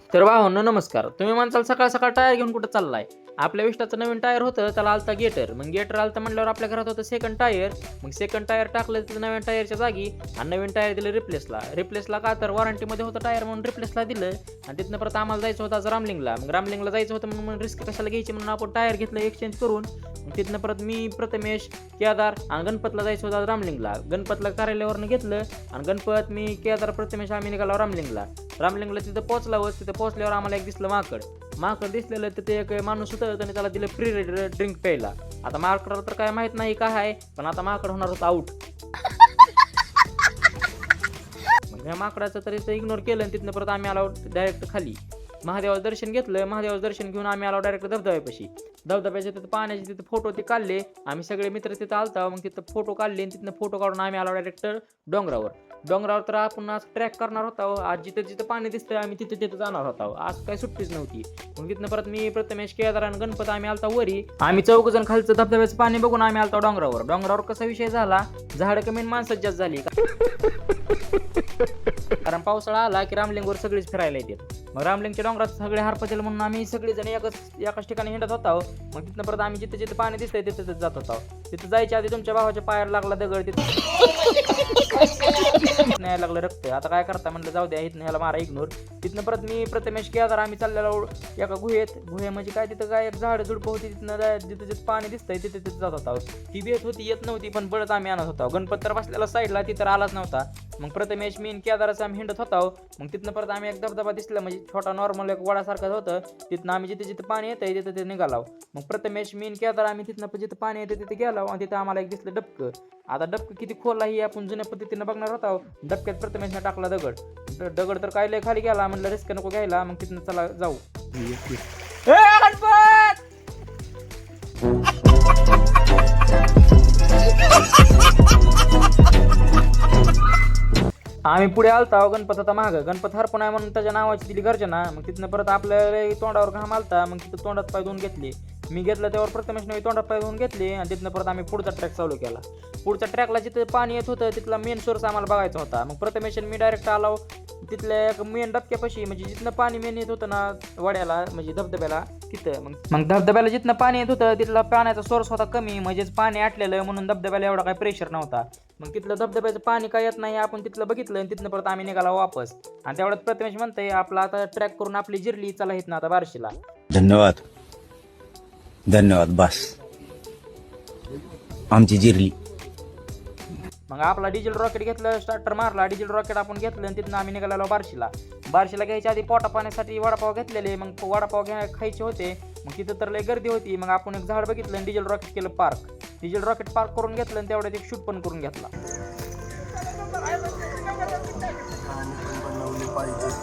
तर भावांनो नमस्कार. तुम्ही म्हणसाल सकाळ सकाळ टायर घेऊन कुठं चाललाय? आपल्या विष्टाचं नवीन टायर होतं, त्याला आलता गेटर. मग गेटर आलता म्हटल्यावर आपल्या घरात होतं सेकंड टायर. मग सेकंड टायर टाकलं तिथं नवीन टायरच्या जागी आणि नवीन टायर दिलं रिप्लेसला का तर वॉरंटीमध्ये होतं टायर म्हणून रिप्लेसला दिलं. आणि तिथनं परत आम्हाला जायचं होतं आज रामलिंगला. मग रामलिंगला जायचं होतं म्हणून रिस्क कशाला घ्यायची म्हणून आपण टायर घेतलं एक्सचेंज करून. मग तिथनं परत मी, प्रथमेश, केदार आणि गणपतला जायचं होतं आज रामलिंगला. गणपतला कार्यालयावरनं घेतलं आणि गणपत, मी, केदार, प्रथमेश आम्ही निघालो रामलिंगला. तिथं पोहोचल्यावर तिथं पोहोचल्यावर आम्हाला एक दिसलं माकड दिसलेलं. तिथे एक माणूस होतं, त्याने त्याला दिलं फ्री ड्रिंक प्यायला. आता माकडाला तर काय माहित नाही काय आहे, पण आता माकड होणार होतं आऊट. मग ह्या माकडाचं तरी ते इग्नोर केलं आणि तिथनं परत आम्ही आलो डायरेक्ट खाली. महादेवाचं दर्शन घेतलं. महादेवाचं दर्शन घेऊन आम्ही आलो डायरेक्ट धबधब्यापाशी. धबधब्याचे तिथं पाण्याचे तिथं फोटो ते काढले. आम्ही सगळे मित्र तिथं आलता. मग तिथं फोटो काढले आणि तिथनं फोटो काढून आम्ही आलो डायरेक्ट डोंगरावर तर आपण आज ट्रॅक करणार होता. आज जिथं जिथं पाणी दिसतंय आम्ही तिथं जाणार होता. आज काही सुट्टीच नव्हती. मग तिथनं परत मी, प्रथमेश, केदार आणि गणपत आम्ही आलता वरी. आम्ही 4 जण खालचं धबधब्याचं पाणी बघून आम्ही आलता डोंगरावर कसा विषय झाला, झाड कमी माणसात जास्त झाली. कारण पावसाळा आला की रामलिंगवर सगळीच फिरायला येतात. मग रामलिंगच्या डोंगरात सगळे हारपतील म्हणून आम्ही सगळेजण एकाच ठिकाणी हिंडत होतो. मग तिथनं परत आम्ही जिथे जिथे पाणी दिसतंय तिथं जात होतो. तिथं जायच्या आधी तुमच्या भावाच्या पायाला लागला दगड, तिथं न्यायला लागलं रक्त. आता काय करता म्हणलं जाऊ द्या, इथनं ह्याला मारा इग्नोर. तिथनं परत मी, प्रथमेश, केदार आम्ही चाललेलो एका गुहे म्हणजे काय तिथं काय एक झाड झुडपं होती. तिथनं जिथं पाणी दिसतंय तिथे जात होता. ती बेत होती, येत नव्हती, पण बळच आम्ही आणत होतो. गणपत तर बसलेला साईडला, ती तर आलाच नव्हता. मग प्रथमेश, मी, केदाराचं आम्ही हिंडत होतो. मग तिथनं परत आम्ही एक धबधबा दिसला, म्हणजे छोटा नॉर्मल एक वडासारखं होतं. तिथनं आम्ही जिथे जिथे पाणी येतंय तिथं ते निघालो. मग प्रथमेश, मी, केदार आम्ही तिथनं जिथं पाणी येतं तिथे गेलो आणि तिथं आम्हाला एक दिसलं डबकं. आता डबकं किती खोल आहे आपण जुन्या पद्धतीनं बघणार होतो. डबक्यात प्रथमेशने टाकला दगड तर काय लय खाली गेला. म्हणलं रिस्क नको घ्यायला. मग तिथनं चला जाऊ. आम्ही पुढे आलता. गणपत आता मागं. गणपत हरपण आहे म्हणून त्याच्या नावाची दिली गर्जना. मग तिथनं परत आपल्या तोंडावर घाम आलता. मग तिथं तोंडात पाय धुवून घेतले. मी घेतलं त्यावर प्रथमेशने तोंडात पाय धुवून घेतले. आणि तिथनं परत आम्ही पुढचा ट्रॅक चालू केला. पुढच्या ट्रॅकला जिथं पाणी येत होतं तिथला मेन सोर्स आम्हाला बघायचा होता. मग प्रथमेश मी डायरेक्ट आलो तिथल्या एक मेन डबक्यापाशी, म्हणजे जिथनं पाणी मेन येत होतं ना वड्याला, म्हणजे धबधब्याला तिथं. मग धबधब्याला जिथनं पाणी येत होतं तिथला पाण्याचा सोर्स होता कमी, म्हणजेच पाणी आटलेलं म्हणून धबधब्याला एवढा काही प्रेशर नव्हता. मग तिथलं धबधब्याचं पाणी काय येत नाही आपण तिथलं बघितलं. आणि तिथनं परत आम्ही निघाला वापस. आणि तेवढ्यात प्रथमेश म्हणतंय आपला आता ट्रॅक करून आपली जिरली, चला येत ना आता बार्शीला. धन्यवाद बस आमची जिरली. मग आपला डिझेल रॉकेट घेतलं, स्टार्टर मारला, डिझेल रॉकेट आपण घेतलं आणि तिथनं आम्ही निघालेलो बार्शीला घ्यायच्या आधी पोटा पाण्यासाठी वडापाव घेतलेले. मग वडापाव खायचे होते. मग तिथं तर लय गर्दी होती. मग आपण एक झाड बघितलं आणि डिझेल रॉकेट केलं पार्क. डिझेल रॉकेट पार्क करून घेतलं आणि तेवढ्यात एक शूट पण करून घेतला.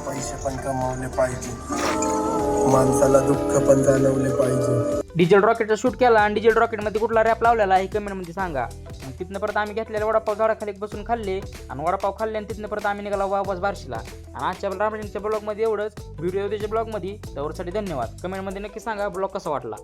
पैसे पण कमवले पाहिजे, माणसाला दुःख पण जाणवले पाहिजे. डिझेल रॉकेटचा शूट केला आणि डिझेल रॉकेटमध्ये कुठला रॅप लावलेला आहे कमेंटमध्ये सांगा. मग तिथनं परत आम्ही घेतलेले वडापाव झाडाखाली बसून खाल्ले आणि वडापाव खाल्ले. आणि तिथनं परत आम्ही निघाला वापस बार्शीला. आणि आजच्या रामलिंगच्या ब्लॉगमध्ये एवढंच. व्हिडिओ त्याच्या ब्लॉगमध्ये त्यावरसाठी धन्यवाद. कमेंटमध्ये नक्की सांगा ब्लॉग कसा वाटला.